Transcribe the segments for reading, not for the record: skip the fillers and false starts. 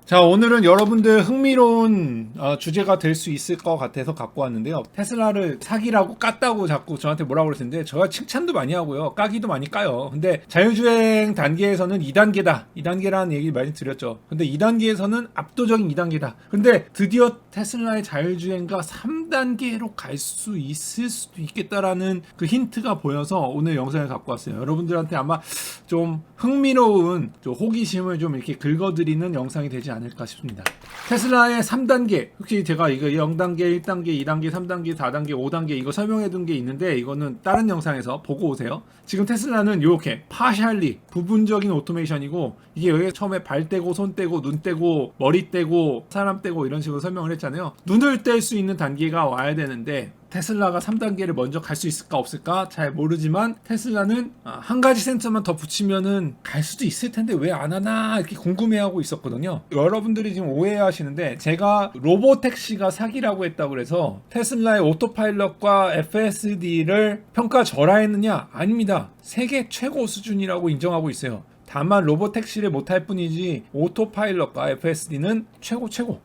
자, 오늘은 여러분들 흥미로운 주제가 될 수 있을 것 같아서 갖고 왔는데요. 테슬라를 사기라고 깠다고 자꾸 저한테 뭐라고 그러시는데 제가 칭찬도 많이 하고요. 까기도 많이 까요. 근데 자율주행 단계에서는 2단계다. 2단계라는 얘기 많이 드렸죠. 근데 2단계에서는 압도적인 2단계다. 근데 드디어 테슬라의 자율주행과 3단계로 갈 수 있을 수도 있겠다라는 그 힌트가 보여서 오늘 영상을 갖고 왔어요. 여러분들한테 아마 좀 흥미로운 호기심을 좀 이렇게 긁어드리는 영상이 되지 않을까 싶습니다. 테슬라의 3단계, 혹시 제가 이거 0단계, 1단계, 2단계, 3단계, 4단계, 5단계 이거 설명해 둔 게 있는데 이거는 다른 영상에서 보고 오세요. 지금 테슬라는 이렇게 파셜리 부분적인 오토메이션이고 이게 왜 처음에 발 떼고 손 떼고 눈 떼고 머리 떼고 사람 떼고 이런 식으로 설명을 했잖아요. 눈을 뗄 수 있는 단계가 와야 되는데 테슬라가 3단계를 먼저 갈 수 있을까 없을까 잘 모르지만 테슬라는 한 가지 센서만 더 붙이면은 갈 수도 있을 텐데 왜 안 하나 이렇게 궁금해하고 있었거든요. 여러분들이 지금 오해하시는데 제가 로보택시가 사기라고 했다고 그래서 테슬라의 오토파일럿과 FSD를 평가절하했느냐? 아닙니다. 세계 최고 수준이라고 인정하고 있어요. 다만 로보택시를 못할 뿐이지 오토파일럿과 FSD는 최고.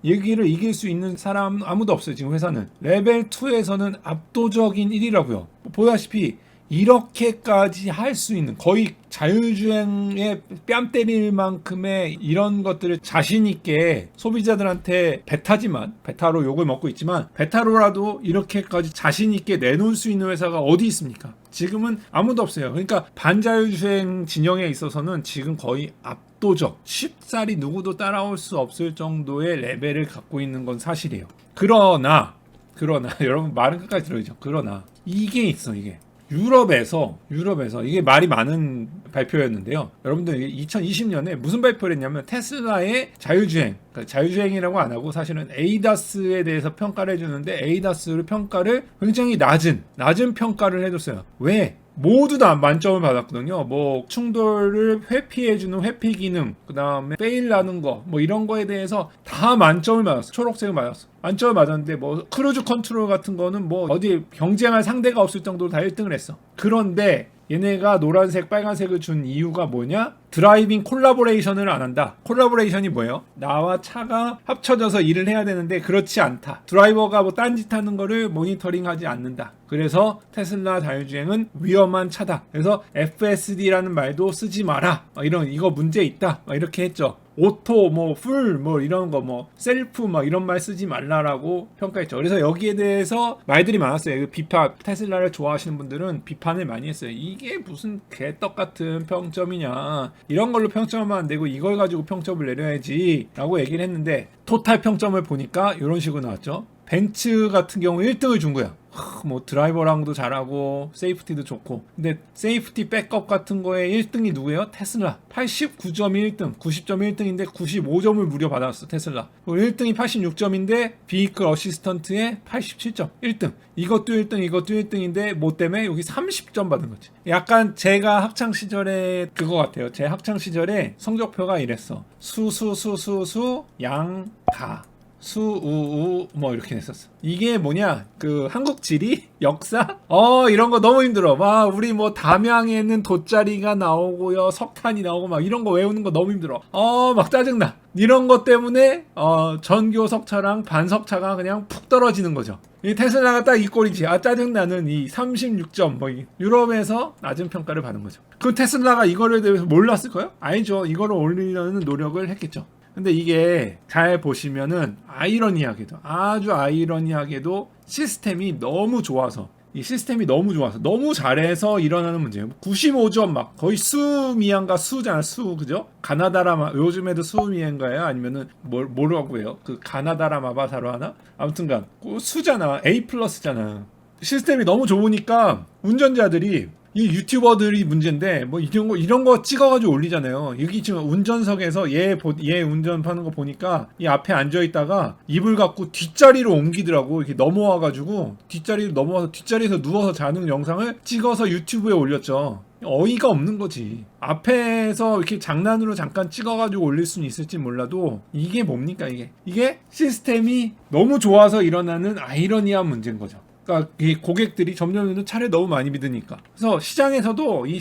얘기를 이길 수 있는 사람 아무도 없어요. 지금 회사는 레벨 2에서는 압도적인 1위라고요. 보다시피 이렇게까지 할 수 있는 거의 자율주행에 뺨 때릴 만큼의 이런 것들을 자신 있게 소비자들한테 베타로 욕을 먹고 있지만 베타로라도 이렇게까지 자신 있게 내놓을 수 있는 회사가 어디 있습니까? 지금은 아무도 없어요. 그러니까 반자율주행 진영에 있어서는 지금 거의 압도적 쉽사리 누구도 따라올 수 없을 정도의 레벨을 갖고 있는 건 사실이에요. 그러나 여러분 말은 끝까지 들어야죠. 그러나 이게 있어. 이게 유럽에서 이게 말이 많은 발표였는데요. 여러분들 2020년에 무슨 발표를 했냐면 테슬라의 자율주행, 그러니까 자율주행이라고 안 하고 사실은 ADAS에 대해서 평가를 해주는데 ADAS를 평가를 굉장히 낮은 평가를 해줬어요. 왜? 모두 다 만점을 받았거든요. 뭐 충돌을 회피해주는 회피 기능, 그 다음에 페일 나는 거, 뭐 이런 거에 대해서 다 만점을 받았어. 초록색을 맞았어. 만점을 맞았는데 뭐 크루즈 컨트롤 같은 거는 뭐 어디 경쟁할 상대가 없을 정도로 다 1등을 했어. 그런데 얘네가 노란색, 빨간색을 준 이유가 뭐냐? 드라이빙 콜라보레이션을 안 한다. 콜라보레이션이 뭐예요? 나와 차가 합쳐져서 일을 해야 되는데 그렇지 않다. 드라이버가 뭐 딴짓 하는 거를 모니터링하지 않는다. 그래서 테슬라 자율주행은 위험한 차다. 그래서 FSD라는 말도 쓰지 마라. 이거 문제 있다. 이렇게 했죠. 오토, 풀, 이런 거, 셀프, 이런 말 쓰지 말라라고 평가했죠. 그래서 여기에 대해서 말들이 많았어요. 비판, 테슬라를 좋아하시는 분들은 비판을 많이 했어요. 이게 무슨 개떡 같은 평점이냐. 이런 걸로 평점하면 안 되고 이걸 가지고 평점을 내려야지. 라고 얘기를 했는데, 토탈 평점을 보니까 이런 식으로 나왔죠. 벤츠 같은 경우 1등을 준 거야. 드라이버랑도 잘하고 세이프티도 좋고. 근데 세이프티 백업 같은 거에 1등이 누구예요? 테슬라. 89점이 1등, 90점이 1등인데 95점을 무려 받았어. 테슬라. 1등이 86점인데 비이클 어시스턴트에 87점 1등. 이것도 1등인데 뭐 때문에 여기 30점 받은 거지. 약간 제가 학창 시절에 그거 같아요. 제 학창 시절에 성적표가 이랬어. 양가 수우우 이렇게 냈었어. 이게 뭐냐? 그 한국 지리 역사 이런 거 너무 힘들어. 우리 담양에는 돗자리가 나오고요, 석탄이 나오고 이런 거 외우는 거 너무 힘들어. 막 짜증나. 이런 것 때문에 전교석차랑 반석차가 그냥 푹 떨어지는 거죠. 이 테슬라가 딱 이 꼴이지. 짜증나는 이 36점 유럽에서 낮은 평가를 받은 거죠. 그 테슬라가 이거를 대해서 몰랐을까요? 알죠. 이거를 올리려는 노력을 했겠죠. 근데 이게 잘 보시면은 아주 아이러니하게도 시스템이 너무 좋아서 너무 잘해서 일어나는 문제예요. 95점 거의 수미양가 수잖아. 그죠? 가나다라 요즘에도 수미양가예요? 아니면은 뭐라고 해요? 그 가나다라 마바사로 하나? 아무튼간 수잖아. A+잖아. 시스템이 너무 좋으니까 운전자들이 이 유튜버들이 문제인데 이런 거 찍어가지고 올리잖아요. 여기 지금 운전석에서 얘 운전하는 거 보니까 이 앞에 앉아있다가 이불 갖고 뒷자리로 옮기더라고. 이렇게 넘어와가지고 뒷자리에서 누워서 자는 영상을 찍어서 유튜브에 올렸죠. 어이가 없는 거지. 앞에서 이렇게 장난으로 잠깐 찍어가지고 올릴 수는 있을지 몰라도 이게 뭡니까 이게 시스템이 너무 좋아서 일어나는 아이러니한 문제인 거죠. 그러니까 이 고객들이 점점 차를 너무 많이 믿으니까. 그래서 시장에서도 이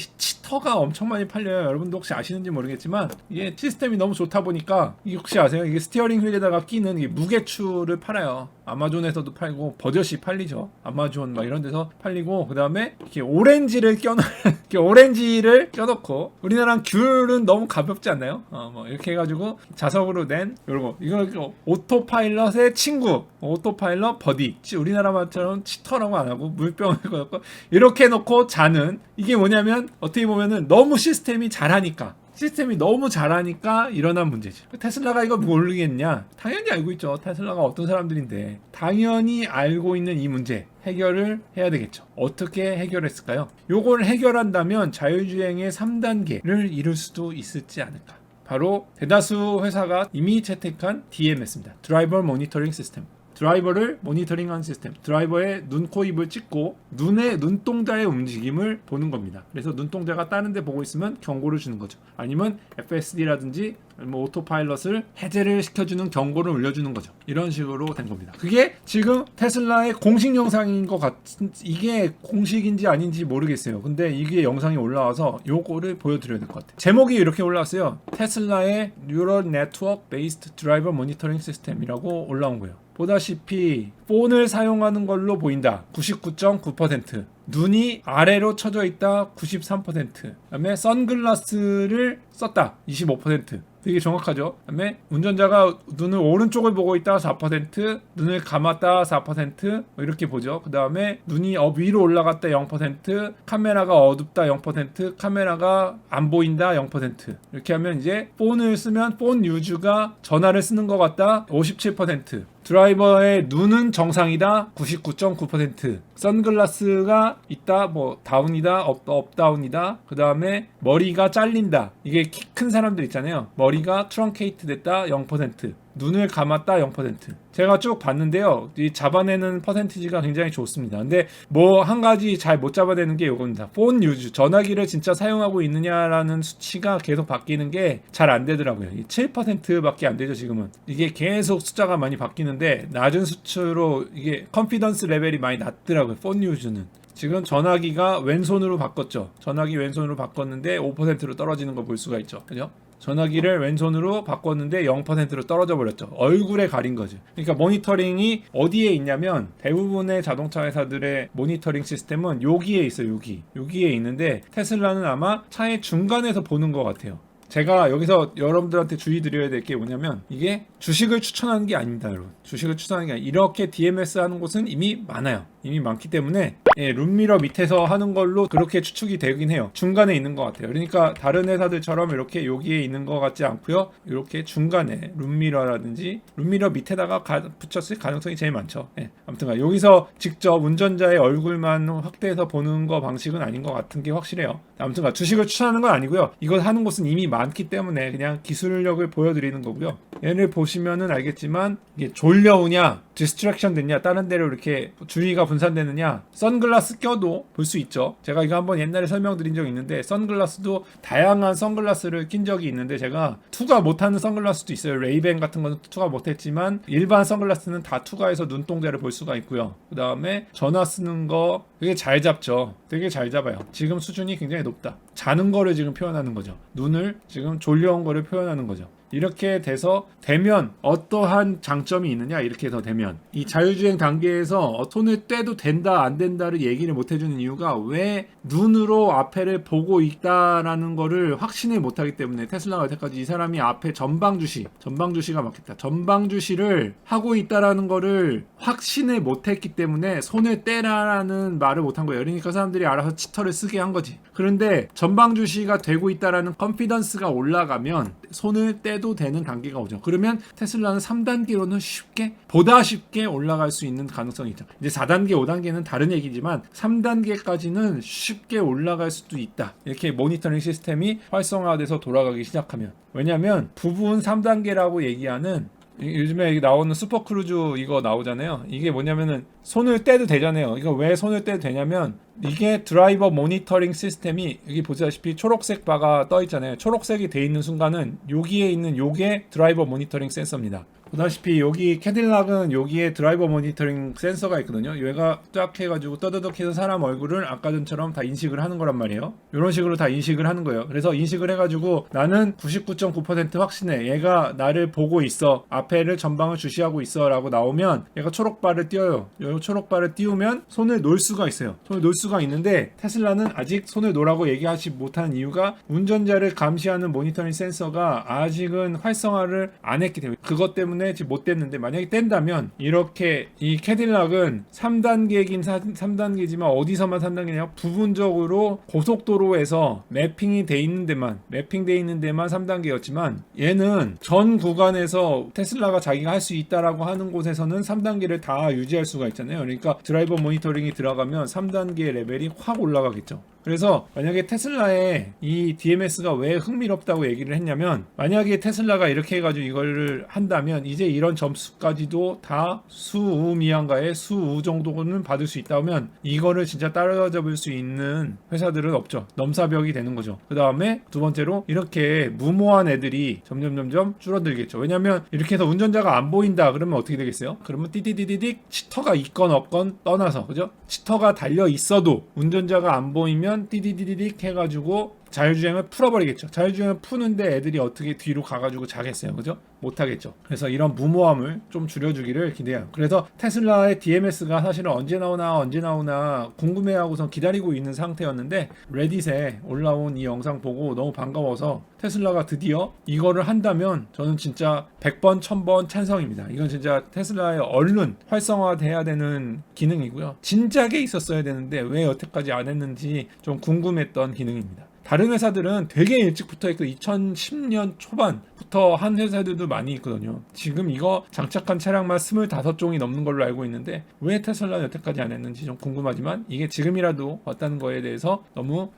터가 엄청 많이 팔려요. 여러분도 혹시 아시는지 모르겠지만 이게 시스템이 너무 좋다 보니까 이게 혹시 아세요? 이게 스티어링 휠에다가 끼는 이 무게추를 팔아요. 아마존에서도 팔고 버젓이 팔리죠. 아마존 막 이런 데서 팔리고, 그 다음에 이렇게 오렌지를 이렇게 오렌지를 껴놓고, 우리나라는 귤은 너무 가볍지 않나요? 뭐 이렇게 해가지고 자석으로 낸 요거, 이거 오토파일럿의 친구, 오토파일럿 버디. 우리나라만처럼 치터라고 안 하고 물병을 걷고 이렇게 해놓고 자는, 이게 뭐냐면 어떻게 보면은 너무 시스템이 너무 잘하니까 일어난 문제지. 테슬라가 이거 모르겠냐? 당연히 알고 있죠. 테슬라가 어떤 사람들인데. 당연히 알고 있는 이 문제 해결을 해야 되겠죠. 어떻게 해결했을까요? 요걸 해결한다면 자율주행의 3단계를 이룰 수도 있을지 않을까. 바로 대다수 회사가 이미 채택한 DMS입니다. 드라이버 모니터링 시스템. 드라이버를 모니터링하는 시스템. 드라이버의 눈, 코, 입을 찍고 눈의 눈동자의 움직임을 보는 겁니다. 그래서 눈동자가 다른 데 보고 있으면 경고를 주는 거죠. 아니면 FSD라든지 뭐 오토파일럿을 해제를 시켜주는 경고를 울려주는 거죠. 이런 식으로 된 겁니다. 그게 지금 테슬라의 공식 영상인 것 이게 공식인지 아닌지 모르겠어요. 근데 이게 영상이 올라와서 요거를 보여드려야 될 것 같아요. 제목이 이렇게 올라왔어요. 테슬라의 Neural Network Based Driver Monitoring System이라고 올라온 거예요. 보다시피 폰을 사용하는 걸로 보인다. 99.9%. 눈이 아래로 쳐져 있다. 93%. 그다음에 선글라스를 썼다. 25%. 되게 정확하죠. 그다음에 운전자가 눈을 오른쪽을 보고 있다. 4%. 눈을 감았다. 4%. 이렇게 보죠. 그다음에 눈이 위로 올라갔다. 0%. 카메라가 어둡다. 0%. 카메라가 안 보인다. 0%. 이렇게 하면 이제 폰을 쓰면 폰 유저가 전화를 쓰는 것 같다. 57%. 드라이버의 눈은 정상이다. 99.9%. 선글라스가 있다. 뭐 다운이다. 업다운이다. 그 다음에 머리가 잘린다. 이게 키 큰 사람들 있잖아요. 머리가 트렁케이트 됐다. 0%. 눈을 감았다. 0%. 제가 쭉 봤는데요. 이 잡아내는 퍼센티지가 굉장히 좋습니다. 근데 뭐 한 가지 잘 못 잡아내는 게 이겁니다. 폰 유즈, 전화기를 진짜 사용하고 있느냐라는 수치가 계속 바뀌는 게 잘 안 되더라고요. 7%밖에 안 되죠, 지금은. 이게 계속 숫자가 많이 바뀌는데 낮은 수치로 이게 컨피던스 레벨이 많이 낮더라고요. 폰 유즈는. 지금 전화기가 왼손으로 바꿨죠. 전화기 왼손으로 바꿨는데 5%로 떨어지는 거 볼 수가 있죠. 그죠? 전화기를 왼손으로 바꿨는데 0%로 떨어져 버렸죠. 얼굴에 가린 거죠. 그러니까 모니터링이 어디에 있냐면 대부분의 자동차 회사들의 모니터링 시스템은 여기에 있어요. 여기에 있는데 테슬라는 아마 차의 중간에서 보는 것 같아요. 제가 여기서 여러분들한테 주의 드려야 될 게 뭐냐면 이게 주식을 추천하는 게 아닙니다, 여러분. 주식을 추천하는 게 아니라 이렇게 DMS 하는 곳은 이미 많아요. 이미 많기 때문에 룸미러 밑에서 하는 걸로 그렇게 추측이 되긴 해요. 중간에 있는 것 같아요. 그러니까 다른 회사들처럼 이렇게 여기에 있는 것 같지 않고요. 이렇게 중간에 룸미러라든지 룸미러 밑에다가 붙였을 가능성이 제일 많죠. 아무튼 여기서 직접 운전자의 얼굴만 확대해서 보는 거 방식은 아닌 것 같은 게 확실해요. 아무튼 주식을 추천하는 건 아니고요. 이걸 하는 곳은 이미 많기 때문에 그냥 기술력을 보여드리는 거고요. 얘를 보시면은 알겠지만 이게 졸려오냐, 디스트랙션 됐냐, 다른 데로 이렇게 주의가 분산되느냐, 선글라스 껴도 볼 수 있죠. 제가 이거 한번 옛날에 설명드린 적이 있는데 선글라스도 다양한 선글라스를 낀 적이 있는데 제가 투과 못하는 선글라스도 있어요. 레이벤 같은 거는 투과 못했지만 일반 선글라스는 다 투과해서 눈동자를 볼 수가 있고요. 그 다음에 전화 쓰는 거 되게 잘 잡죠. 되게 잘 잡아요. 지금 수준이 굉장히 높다. 자는 거를 지금 표현하는 거죠. 눈을 지금 졸려온 거를 표현하는 거죠. 이렇게 돼서 되면 어떠한 장점이 있느냐, 이렇게 해서 되면 이 자율주행 단계에서 손을 떼도 된다 안 된다를 얘기를 못 해주는 이유가 왜 눈으로 앞에를 보고 있다라는 거를 확신을 못 하기 때문에 테슬라가 여태까지 이 사람이 앞에 전방주시가 맞겠다. 전방주시를 하고 있다라는 거를 확신을 못 했기 때문에 손을 떼라라는 말을 못 한 거예요. 그러니까 사람들이 알아서 치터를 쓰게 한 거지. 그런데 전방주시가 되고 있다라는 컨피던스가 올라가면 손을 떼도 되는 단계가 오죠. 그러면 테슬라는 3단계로는 보다 쉽게 올라갈 수 있는 가능성이 있죠. 이제 4단계, 5단계는 다른 얘기지만 3단계까지는 쉽게 올라갈 수도 있다. 이렇게 모니터링 시스템이 활성화돼서 돌아가기 시작하면. 왜냐하면 부분 3단계라고 얘기하는 요즘에 나오는 슈퍼크루즈 이거 나오잖아요. 이게 뭐냐면은 손을 떼도 되잖아요. 이거 왜 손을 떼도 되냐면 이게 드라이버 모니터링 시스템이 여기 보시다시피 초록색 바가 떠 있잖아요. 초록색이 돼 있는 순간은 여기에 있는 요게 드라이버 모니터링 센서입니다. 보다시피 여기 캐딜락은 여기에 드라이버 모니터링 센서가 있거든요. 얘가 쫙 해가지고 떠드덕 해서 사람 얼굴을 아까 전처럼 다 인식을 하는 거란 말이에요. 이런 식으로 다 인식을 하는 거예요. 그래서 인식을 해가지고 나는 99.9% 확신해. 얘가 나를 보고 있어. 앞에를 전방을 주시하고 있어 라고 나오면 얘가 초록바를 띄워요. 이 초록바를 띄우면 손을 놓을 수가 있어요. 손을 놓을 수가 있는데 테슬라는 아직 손을 놓으라고 얘기하지 못하는 이유가 운전자를 감시하는 모니터링 센서가 아직은 활성화를 안 했기 때문에 그것 때문에 지금 못 됐는데 만약에 뗀다면 이렇게 이 캐딜락은 3단계이긴 3단계지만 어디서만 3단계냐 부분적으로 고속도로에서 매핑돼 있는 데만 3단계였지만 얘는 전 구간에서 테슬라가 자기가 할 수 있다라고 하는 곳에서는 3단계를 다 유지할 수가 있잖아요. 그러니까 드라이버 모니터링이 들어가면 3단계 레벨이 확 올라가겠죠. 그래서 만약에 테슬라의 이 DMS가 왜 흥미롭다고 얘기를 했냐면 만약에 테슬라가 이렇게 해가지고 이거를 한다면 이제 이런 점수까지도 다 수우 미만가의 수우 정도는 받을 수 있다면 이거를 진짜 따라잡을 수 있는 회사들은 없죠. 넘사벽이 되는 거죠. 그 다음에 두 번째로 이렇게 무모한 애들이 점점 줄어들겠죠. 왜냐면 이렇게 해서 운전자가 안 보인다 그러면 어떻게 되겠어요? 그러면 띠디디디딕 치터가 있건 없건 떠나서 그죠? 치터가 달려 있어도 운전자가 안 보이면 띠디디디딕 해가지고 자율주행을 풀어버리겠죠. 자율주행을 푸는데 애들이 어떻게 뒤로 가가지고 자겠어요. 그죠? 못하겠죠. 그래서 이런 무모함을 좀 줄여주기를 기대해요. 그래서 테슬라의 DMS가 사실은 언제 나오나 궁금해하고선 기다리고 있는 상태였는데 레딧에 올라온 이 영상 보고 너무 반가워서 테슬라가 드디어 이거를 한다면 저는 진짜 100번 1000번 찬성입니다. 이건 진짜 테슬라의 얼른 활성화돼야 되는 기능이고요. 진작에 있었어야 되는데 왜 여태까지 안 했는지 좀 궁금했던 기능입니다. 다른 회사들은 되게 일찍부터 있고 2010년 초반부터 한 회사들도 많이 있거든요. 지금 이거 장착한 차량만 25종이 넘는 걸로 알고 있는데 왜 테슬라는 여태까지 안 했는지 좀 궁금하지만 이게 지금이라도 왔다는 거에 대해서 너무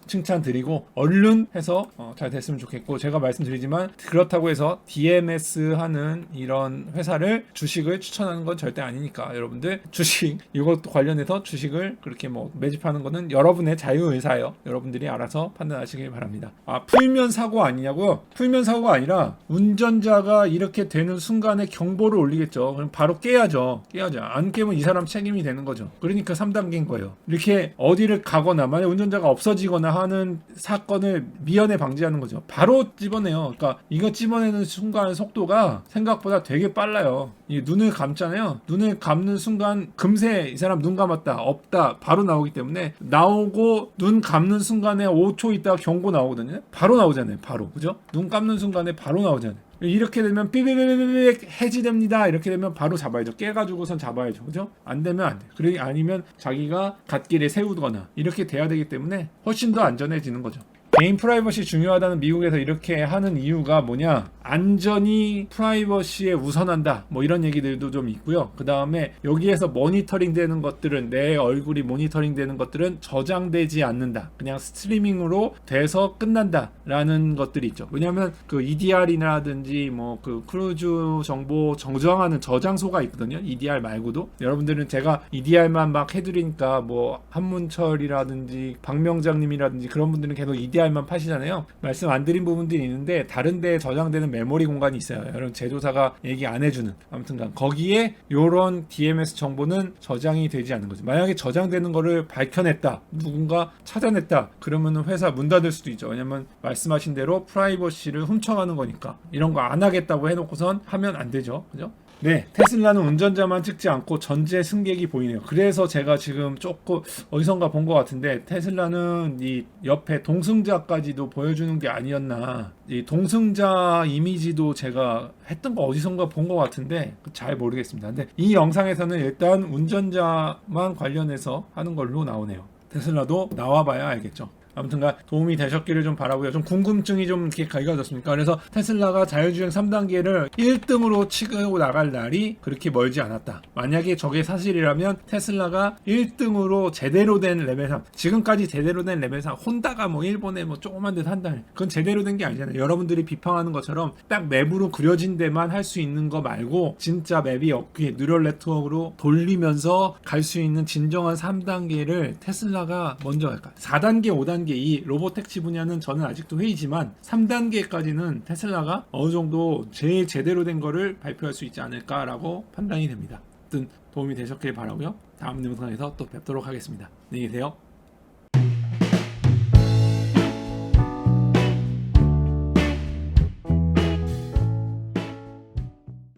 칭찬드리고 얼른 해서 잘 됐으면 좋겠고 제가 말씀드리지만 그렇다고 해서 DMS 하는 이런 회사를 주식을 추천하는 건 절대 아니니까 여러분들 주식 이것도 관련해서 주식을 그렇게 뭐 매집하는 거는 여러분의 자유의사예요. 여러분들이 알아서 판단하시길 바랍니다. 풀면 사고 아니냐고요? 풀면 사고가 아니라 운전자가 이렇게 되는 순간에 경보를 올리겠죠. 그럼 바로 깨야죠. 안 깨면 이 사람 책임이 되는 거죠. 그러니까 3단계인 거예요. 이렇게 어디를 가거나 만약 운전자가 없어지거나 하는 사건을 미연에 방지하는 거죠. 바로 집어내요. 그러니까 이거 집어내는 순간 속도가 생각보다 되게 빨라요. 이 눈을 감잖아요. 눈을 감는 순간 금세 이 사람 눈 감았다 없다 바로 나오기 때문에 나오고 눈 감는 순간에 5초 있다가 경고 나오거든요. 바로 나오잖아요. 바로 그죠? 눈 감는 순간에 바로 나오잖아요. 이렇게 되면 삐삐삐삐삐 해지됩니다. 이렇게 되면 바로 잡아야죠. 깨가지고선 잡아야죠. 그죠? 안 되면 안 돼. 그래 아니면 자기가 갓길에 세우거나 이렇게 돼야 되기 때문에 훨씬 더 안전해지는 거죠. 개인 프라이버시 중요하다는 미국에서 이렇게 하는 이유가 뭐냐? 안전이 프라이버시에 우선한다. 뭐 이런 얘기들도 좀 있고요. 그 다음에 여기에서 모니터링 되는 것들은 내 얼굴이 모니터링 되는 것들은 저장되지 않는다. 그냥 스트리밍으로 돼서 끝난다. 라는 것들이 있죠. 왜냐하면 그 EDR이라든지 뭐 그 크루즈 정보 저장하는 저장소가 있거든요. EDR 말고도. 여러분들은 제가 EDR만 막 해드리니까 뭐 한문철이라든지 박명장님이라든지 그런 분들은 계속 EDR만 파시잖아요. 말씀 안 드린 부분들이 있는데 다른 데에 저장되는 메모리 공간이 있어요. 여러분 제조사가 얘기 안 해주는 아무튼간 거기에 요런 DMS 정보는 저장이 되지 않는 거죠. 만약에 저장되는 거를 밝혀냈다 누군가 찾아냈다 그러면 회사 문 닫을 수도 있죠. 왜냐면 말씀하신 대로 프라이버시를 훔쳐가는 거니까 이런 거 안 하겠다고 해놓고선 하면 안 되죠. 그죠? 네, 테슬라는 운전자만 찍지 않고 전체 승객이 보이네요. 그래서 제가 지금 조금 어디선가 본 것 같은데 테슬라는 이 옆에 동승자까지도 보여주는 게 아니었나. 이 동승자 이미지도 제가 했던 거 어디선가 본 것 같은데 잘 모르겠습니다. 근데 이 영상에서는 일단 운전자만 관련해서 하는 걸로 나오네요. 테슬라도 나와봐야 알겠죠. 아무튼간 도움이 되셨기를 좀 바라고요. 좀 궁금증이 좀 이렇게 가져졌습니까? 그래서 테슬라가 자율주행 3단계를 1등으로 치고 나갈 날이 그렇게 멀지 않았다. 만약에 저게 사실이라면 테슬라가 1등으로 제대로 된 레벨 3, 지금까지 제대로 된 레벨 3, 혼다가 뭐 일본에 뭐 조그만 데서 한다. 그건 제대로 된 게 아니잖아요. 여러분들이 비판하는 것처럼 딱 맵으로 그려진 데만 할 수 있는 거 말고 진짜 맵이 없게 뉴럴 네트워크로 돌리면서 갈 수 있는 진정한 3단계를 테슬라가 먼저 할까? 4단계, 5단계 이 로보택시 분야는 저는 아직도 회의지만 3단계까지는 테슬라가 어느 정도 제일 제대로 된 거를 발표할 수 있지 않을까라고 판단이 됩니다. 아무튼 도움이 되셨길 바라고요. 다음 영상에서 또 뵙도록 하겠습니다. 안녕히 계세요.